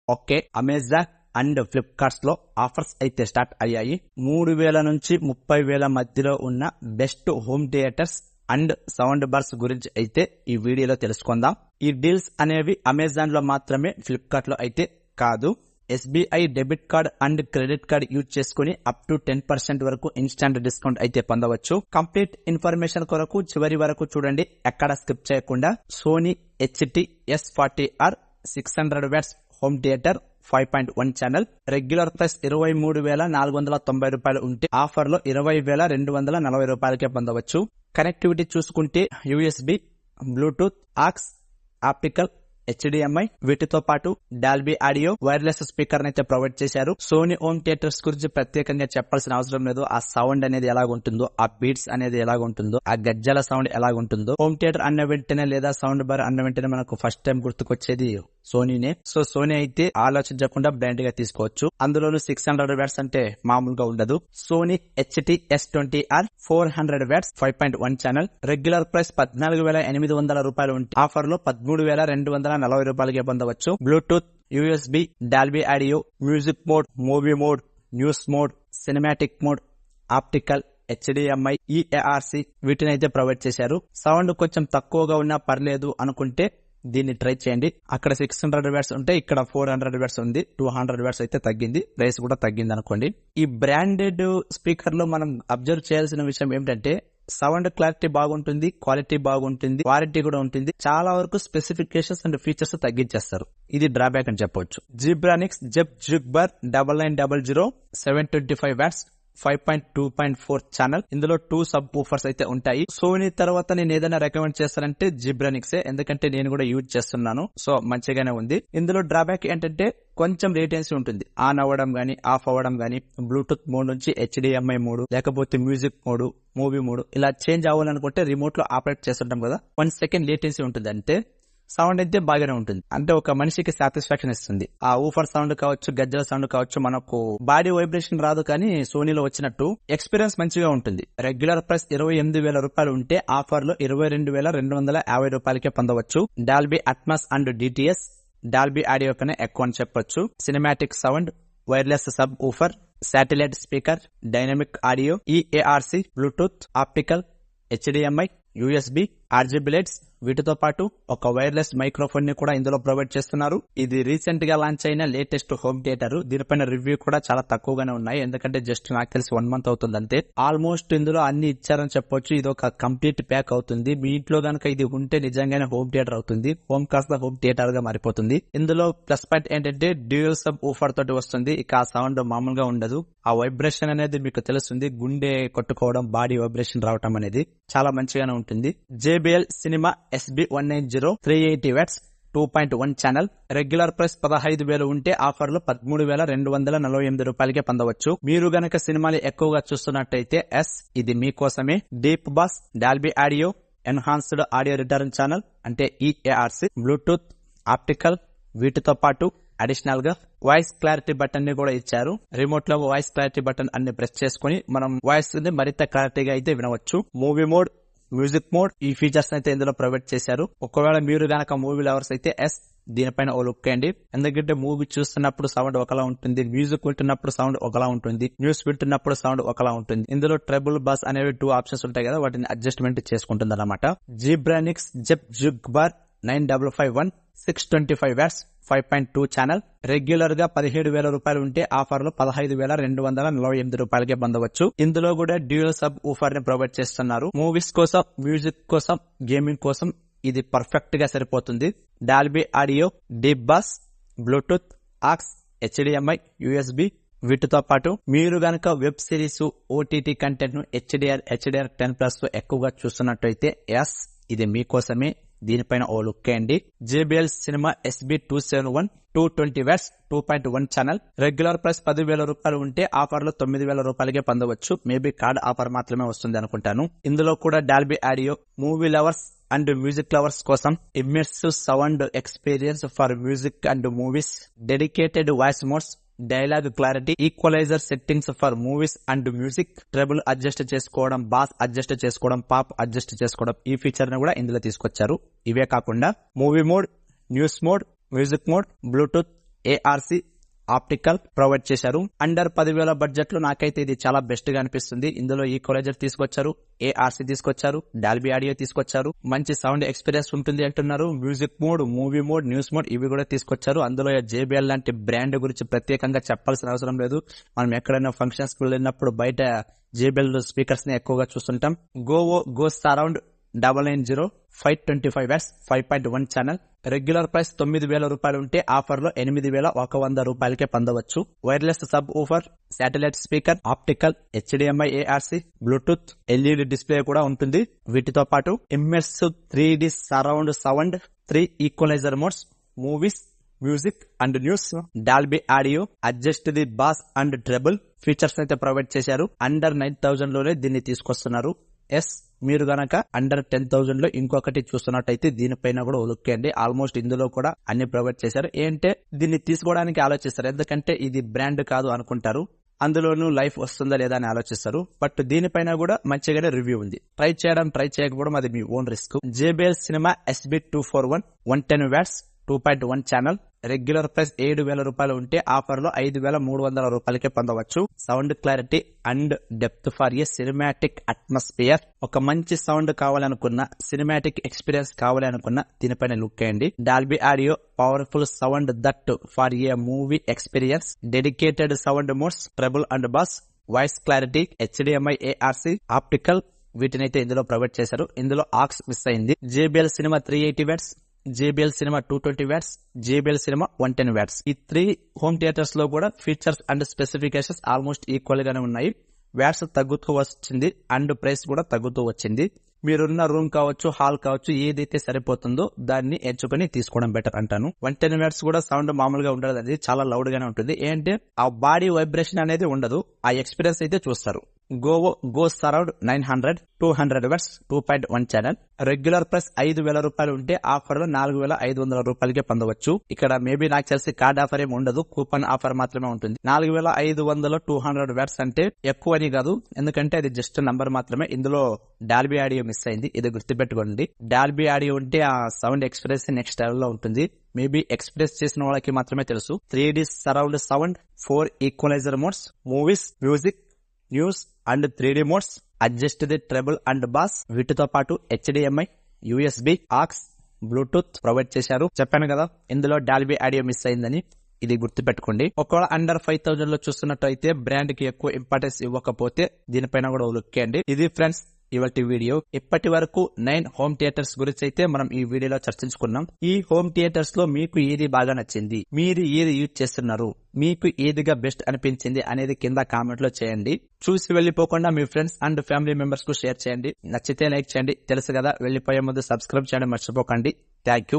Okay, Amazon and Flipkart's లో offers అయితే start అయ్యాయి. 3,000 నుంచి 30,000 మధ్యలో ఉన్న best home theatres and sound bars గురించి అయితే ఈ వీడియోలో తెలుసుకుందాం. ఈ డీల్స్ అనేవి అమెజాన్ లో మాత్రమే, ఫ్లిప్కార్ట్ లో అయితే కాదు. SBI debit card and credit card use చేసుకుని అప్ టు 10% వరకు ఇన్స్టాంట్ డిస్కౌంట్ అయితే పొందవచ్చు. కంప్లీట్ ఇన్ఫర్మేషన్ కొరకు చివరి వరకు చూడండి, ఎక్కడ స్కిప్ చేయకుండా. Sony HT-S40R 600 watts home theatre 5.1 channel regular price 23,490 రూపాయలు ఉంటే ఆఫర్ లో 20,240 రూపాయలకే పొందవచ్చు. కనెక్టివిటీ చూసుకుంటే USB, Bluetooth, aux, optical, HDMI వీటితో పాటు డాల్బీ ఆడియో, వైర్లెస్ స్పీకర్ అయితే ప్రొవైడ్ చేశారు. సోనీ హోమ్ థియేటర్స్ గురించి ప్రత్యేకంగా చెప్పాల్సిన అవసరం లేదు. ఆ సౌండ్ అనేది ఎలాగుంటుందో, ఆ బీట్స్ అనేది ఎలాగుంటుందో, ఆ గజ్జల సౌండ్ ఎలాగుంటుందో, హోమ్ థియేటర్ అన్న వెంటనే లేదా సౌండ్ బార్ అన్న వెంటనే మనకు ఫస్ట్ టైం గుర్తుకొచ్చేది సోనీనే. సో సోనీ అయితే ఆలోచించకుండా బ్రాండ్ గా తీసుకోవచ్చు. అందులోనూ 600 వాట్స్ అంటే మామూలుగా ఉండదు. Sony HT-S20R 400 watts 5.1 channel regular price 14,800 రూపాయలు ఉంటే ఆఫర్ లో 13,240 రూపాయలకే పొందవచ్చు. Bluetooth, USB, Dolby audio, music mode, movie mode, news mode, cinematic mode, optical, HDMI, EARC వీటిని అయితే ప్రొవైడ్ చేశారు. సౌండ్ కొంచెం తక్కువగా ఉన్నా పర్లేదు అనుకుంటే దీన్ని ట్రై చేయండి. అక్కడ 600 వాట్స్ ఉంటే ఇక్కడ 400 వాట్స్ ఉంది. 200 వాట్స్ అయితే తగ్గింది, ప్రైస్ కూడా తగ్గింది అనుకోండి. ఈ బ్రాండెడ్ స్పీకర్ లో మనం అబ్జర్వ్ చేయాల్సిన విషయం ఏమిటంటే సౌండ్ క్లారిటీ బాగుంటుంది, క్వాలిటీ బాగుంటుంది, వారంటీ కూడా ఉంటుంది. చాలా వరకు స్పెసిఫికేషన్స్ అండ్ ఫీచర్స్ తగ్గించేస్తారు. ఇది డ్రాబ్యాక్ అని చెప్పొచ్చు. జిబ్రానిక్స్ జెబ్ 9900 725 వాట్స్ 5.2.4 ఛానల్ ఇందులో 2 సబ్ ఊఫర్స్ అయితే ఉంటాయి. సోనీ తర్వాత నేను ఏదైనా రికమెండ్ చేస్తానంటే జిబ్రానిక్సే, ఎందుకంటే నేను కూడా యూజ్ చేస్తున్నాను. సో మంచిగానే ఉంది. ఇందులో డ్రాబ్యాక్ ఏంటంటే కొంచెం లేటెన్సీ ఉంటుంది. ఆన్ అవ్వడం గానీ, ఆఫ్ అవ్వడం గానీ, బ్లూటూత్ మోడ్ నుంచి HDMI మోడ్, లేకపోతే మ్యూజిక్ మోడ్, మూవీ మోడ్ ఇలా చేంజ్ అవ్వాలనుకుంటే రిమోట్ లో ఆపరేట్ చేస్తుంటాం కదా, 1 సెకండ్ లేటెన్సీ ఉంటుంది. అంటే సౌండ్ అయితే బాగానే ఉంటుంది. అంటే ఒక మనిషికి సాటిస్ఫాక్షన్ ఇస్తుంది. ఆ ఊఫర్ సౌండ్ కావచ్చు, గజ్జల సౌండ్ కావచ్చు, మనకు బాడీ వైబ్రేషన్ రాదు, కానీ సోనీలో వచ్చినట్టు ఎక్స్పీరియన్స్ మంచిగా ఉంటుంది. రెగ్యులర్ ప్రైస్ 28,000 రూపాయలు ఉంటే ఆఫర్ లో 22,250 రూపాయలకే పొందవచ్చు. Dolby Atmos and DTS Dolby audio కన్నా ఎక్కువ అని చెప్పొచ్చు. Cinematic sound, wireless subwoofer, satellite speaker, dynamic audio, EARC, Bluetooth, optical, HDMI, USB, RGB lights వీటితో పాటు ఒక వైర్లెస్ మైక్రోఫోన్ ని కూడా ఇందులో ప్రొవైడ్ చేస్తున్నారు. ఇది రీసెంట్ గా లాంచ్ అయిన లేటెస్ట్ హోమ్ థియేటర్. దీనిపైన రివ్యూ కూడా చాలా తక్కువగానే ఉన్నాయి, ఎందుకంటే జస్ట్ నాకు తెలిసి 1 మంత్ అవుతుంది అంతే. ఆల్మోస్ట్ ఇందులో అన్ని ఇచ్చారని చెప్పొచ్చు. ఇది ఒక కంప్లీట్ ప్యాక్ అవుతుంది. మీ ఇంట్లో గనక ఇది ఉంటే నిజంగానే హోమ్ థియేటర్ అవుతుంది. హోమ్ కాస్త హోమ్ థియేటర్ గా మారిపోతుంది. ఇందులో ప్లస్ పాయింట్ ఏంటంటే డ్యూయల్ సబ్ ఊఫర్ తోటి వస్తుంది. ఇక ఆ సౌండ్ మామూలుగా ఉండదు. ఆ వైబ్రేషన్ అనేది మీకు తెలుస్తుంది. గుండె కొట్టుకోవడం, బాడీ వైబ్రేషన్ రావడం అనేది చాలా మంచిగానే ఉంటుంది. JBL cinema SB190 380 watts 2.1 channel regular price 15,000 ఉంటే ఆఫర్ లో 13,248 రూపాయలకే పొందవచ్చు. మీరు గనక సినిమాలు ఎక్కువగా చూస్తున్నట్టయితే ఇది మీకోసమే. Deep boss, Dolby audio, enhanced audio return channel అంటే EARC, బ్లూటూత్, ఆప్టికల్ వీటితో పాటు అడిషనల్ గా వాయిస్ క్లారిటీ బటన్ ని కూడా ఇచ్చారు. రిమోట్ లో వాయిస్ క్లారిటీ బటన్ అన్ని ప్రెస్ చేసుకుని మనం వాయిస్ ని మరింత క్లారిటీగా అయితే వినవచ్చు. మూవీ మోడ్, మ్యూజిక్ మోడ్ ఈ ఫీచర్స్ అయితే ఇందులో ప్రొవైడ్ చేశారు. ఒకవేళ మీరు గనక మూవీ లవర్స్ అయితే దీనిపైన ఓ లుక్ అండి. ఎందుకంటే మూవీ చూస్తున్నప్పుడు సౌండ్ ఒకలా ఉంటుంది, మ్యూజిక్ వింటున్నప్పుడు సౌండ్ ఒకలా ఉంటుంది, న్యూస్ వింటున్నప్పుడు సౌండ్ ఒకలా ఉంటుంది. ఇందులో ట్రబుల్ బాస్ అనేవి 2 ఆప్షన్స్ ఉంటాయి కదా, వాటిని అడ్జస్ట్మెంట్ చేసుకుంటుంది అనమాట. Zebronics Zeb 9551 625 watts 5.2 channel regular గా 17,000 రూపాయలు ఉంటే ఆఫర్ లో 15,248 రూపాయలకే పొందవచ్చు. ఇందులో కూడా డ్యూయల్ సబ్ ఊఫర్ ని ప్రొవైడ్ చేస్తున్నారు. మూవీస్ కోసం, మ్యూజిక్ కోసం, గేమింగ్ కోసం ఇది పర్ఫెక్ట్ గా సరిపోతుంది. Dolby audio, deep boss, Bluetooth, aux, HDMI, USB వీటితో పాటు మీరు గనక వెబ్ సిరీస్, OTT కంటెంట్ ను HDR10+ ఎక్కువగా చూస్తున్నట్టయితే ఇది మీకోసమే. దీనిపైన ఓ లుక్ అండి. JBL cinema SB271 220 watts 2.1 channel regular price 10,000 రూపాయలు ఉంటే ఆఫర్ లో 9,000 రూపాయలకే పొందవచ్చు. మేబీ కార్డ్ ఆఫర్ మాత్రమే వస్తుంది అనుకుంటాను. ఇందులో కూడా Dolby audio, movie lovers and music lovers కోసం immersive sound experience for music and movies, dedicated voice modes, dialogue clarity, equaliser settings for movies and music, treble adjust చేసుకోవడం, బాస్ అడ్జస్ట్ చేసుకోవడం, pop adjust చేసుకోవడం ఈ feature ని కూడా ఇందులో తీసుకొచ్చారు. ఇవే కాకుండా movie mode, news mode, music mode, Bluetooth, optical వీటితో పాటు ఏఆర్సి ఆప్టికల్ ప్రొవైడ్ చేశారు. అండర్ 10,000 బడ్జెట్ లో నాకైతే ఇది చాలా బెస్ట్ గా అనిపిస్తుంది. ఇందులో ఈక్వలైజర్ తీసుకొచ్చారు, ఏఆర్సి తీసుకొచ్చారు, డాల్బీ ఆడియో తీసుకొచ్చారు, మంచి సౌండ్ ఎక్స్పీరియన్స్ ఉంటుంది అంటున్నారు. Music mode, movie mode, news mode ఇవి కూడా తీసుకొచ్చారు. అందులో JBL లాంటి బ్రాండ్ గురించి ప్రత్యేకంగా చెప్పాల్సిన అవసరం లేదు. మనం ఎక్కడైనా ఫంక్షన్స్ కు వెళ్ళినప్పుడు బయట JBL స్పీకర్స్ ని ఎక్కువగా చూస్తుంటాం. Go Surround 990 525 watts 5.1 channel. Regular price 9,000 రూపాయలు ఉంటే ఆఫర్ లో 8,100 రూపాయలకే పొందవచ్చు. Wireless subwoofer, satellite speaker, optical, HDMI, ARC, Bluetooth, LED display కూడా ఉంటుంది. వీటితో పాటు immersive 3D surround sound, 3 equaliser modes, movies, music and news, Dolby audio, adjust the bass and treble features అయితే ప్రొవైడ్ చేశారు. Under 9,000 లోనే దీన్ని తీసుకొస్తున్నారు. మీరు గనక అండర్ 10,000 లో ఇంకొకటి చూస్తున్నట్టయితే దీనిపైన కూడా ఒలుక్కండి. ఆల్మోస్ట్ ఇందులో కూడా అన్ని ప్రొవైడ్ చేశారు. ఏంటంటే దీన్ని తీసుకోవడానికి ఆలోచిస్తారు, ఎందుకంటే ఇది బ్రాండ్ కాదు అనుకుంటారు. అందులోనూ లైఫ్ వస్తుందా లేదా అని ఆలోచిస్తారు. బట్ దీనిపైన కూడా మంచిగానే రివ్యూ ఉంది. ట్రై చేయకపోవడం అది మీ own risk. JBL cinema SB241 110 watts 2.1 channel. Regular price 7,000 రూపాయలు ఉంటే ఆఫర్ లో 5,300 రూపాయలకే పొందవచ్చు. Sound clarity and depth for a cinematic atmosphere. ఒక మంచి సౌండ్ కావాలనుకున్న, సినిమాటిక్ ఎక్స్పీరియన్స్ కావాలనుకున్న దీనిపైన లుక్ అయ్యండి. Dolby audio, powerful sound that for a movie experience, dedicated sound modes, treble and bass, voice clarity, HDMI, ARC, optical వీటినైతే ఇందులో provide చేశారు. ఇందులో ఆక్స్ మిస్ అయింది. JBL cinema 380 watts, JBL cinema 220 watts, JBL cinema 110 watts. ఈ 3 home theatres లో కూడా features and specifications almost equal గానే ఉన్నాయి. వాట్స్ తగ్గుతూ వచ్చింది అండ్ ప్రైస్ కూడా తగ్గుతూ వచ్చింది. మీరున్న రూమ్ కావచ్చు, హాల్ కావచ్చు, ఏదైతే సరిపోతుందో దాన్ని ఎంచుకొని తీసుకోవడం బెటర్ అంటాను. 110 వాట్స్ కూడా సౌండ్ మామూలుగా ఉండదు, అది చాలా లౌడ్ గానే ఉంటుంది. ఏంటంటే ఆ బాడీ వైబ్రేషన్ అనేది ఉండదు, ఆ ఎక్స్పీరియన్స్ అయితే చూస్తారు. Go Surround 900 200 watts 2.1 channel. Regular price 5,000 రూపాయలు ఉంటే ఆఫర్ లో 4,500 రూపాయలకే పొందవచ్చు. ఇక్కడ మేబీ నాకు తెలిసి కార్డ్ ఆఫర్ ఏమి ఉండదు, కూపన్ ఆఫర్ మాత్రమే ఉంటుంది. 4,500 200 వాట్స్ అంటే ఎక్కువని కాదు, ఎందుకంటే అది జస్ట్ నంబర్ మాత్రమే. ఇందులో డాల్బీ ఆడియో మిస్ అయింది, ఇది గుర్తుపెట్టుకోండి. డాల్బీ ఆడియో ఉంటే ఆ సౌండ్ ఎక్స్పీరియన్స్ నెక్స్ట్ లెవెల్ లో ఉంటుంది. మేబీ ఎక్స్ప్రెస్ చేసిన వాళ్ళకి మాత్రమే తెలుసు. 3D surround sound, 4 equaliser modes, movies, music, news and 3D modes, adjust the treble and bass. వీటితో పాటు HDMI, USB, AUX, Bluetooth provide చేశారు. చెప్పాను కదా ఇందులో డాల్బీ ఆడియో మిస్ అయిందని, ఇది గుర్తుపెట్టుకోండి. ఒకవేళ అండర్ 5,000 లో చూస్తున్నట్టయితే బ్రాండ్ కి ఎక్కువ ఇంపార్టెన్స్ ఇవ్వకపోతే దీనిపైన కూడా లుక్కేయండి. ఇది ఫ్రెండ్స్ ఇవాల్టి వీడియో. ఇప్పటి వరకు 9 హోమ్ థియేటర్స్ గురించి అయితే మనం ఈ వీడియోలో చర్చించుకున్నాం. ఈ హోమ్ థియేటర్స్ లో మీకు ఏది బాగా నచ్చింది, మీరు ఏది యూజ్ చేస్తున్నారు, మీకు ఏదిగా బెస్ట్ అనిపించింది అనేది కింద కామెంట్ లో చేయండి. చూసి వెళ్లిపోకుండా మీ ఫ్రెండ్స్ అండ్ ఫ్యామిలీ మెంబర్స్ కు షేర్ చేయండి. నచ్చితే లైక్ చేయండి. తెలుసు కదా, వెళ్లిపోయే ముందు సబ్స్క్రైబ్ చేయడం మర్చిపోకండి. Thank you.